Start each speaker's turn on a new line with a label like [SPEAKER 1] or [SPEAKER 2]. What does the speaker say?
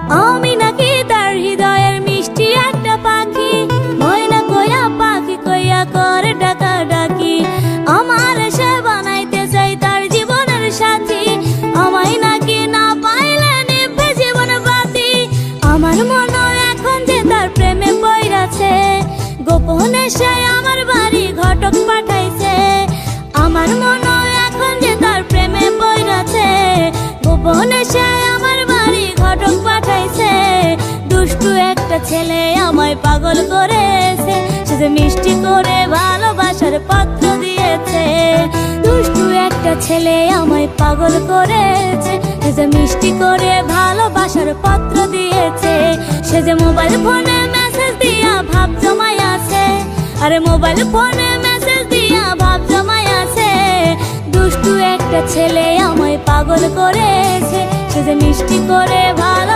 [SPEAKER 1] আমি নাকি তার হৃদয়ের মিষ্টি একটা পাখি, ময়না কইয়া পাখি কইয়া করে ডাকা ডাকি। আমার সে বানাইতে চাই তার জীবনের সাথী, আমায় নাকি না পাইলে নিভে জীবন বাতি। আমার মনে এখন যে তার প্রেমে পইরাছে, গোপনে সে আমার বাড়ি ঘটক পাঠাইছে। আমার মনে এখন যে তার প্রেমে পইরাছে, গোপনে সে আমার বাড়ি ঘটক পাঠাইছে। দুষ্টু একটা ছেলে আমায় পাগল করেছে, সে যে মিষ্টি করে ভালোবাসার পত্র দিয়েছে। দুষ্টু একটা ছেলে আমায় পাগল করেছে, সে যে মিষ্টি করে ভালোবাসার পত্র দিয়েছে। সে যে মোবাইল ফোনে মেসেজ দিয়া ভাব জমাই আছে, আরে মোবাইল ফোনে মেসেজ দিয়া ভাব জমাই আছে। দুষ্টু একটা ছেলে আমায় পাগল করেছে, সে যে মিষ্টি করে ভালো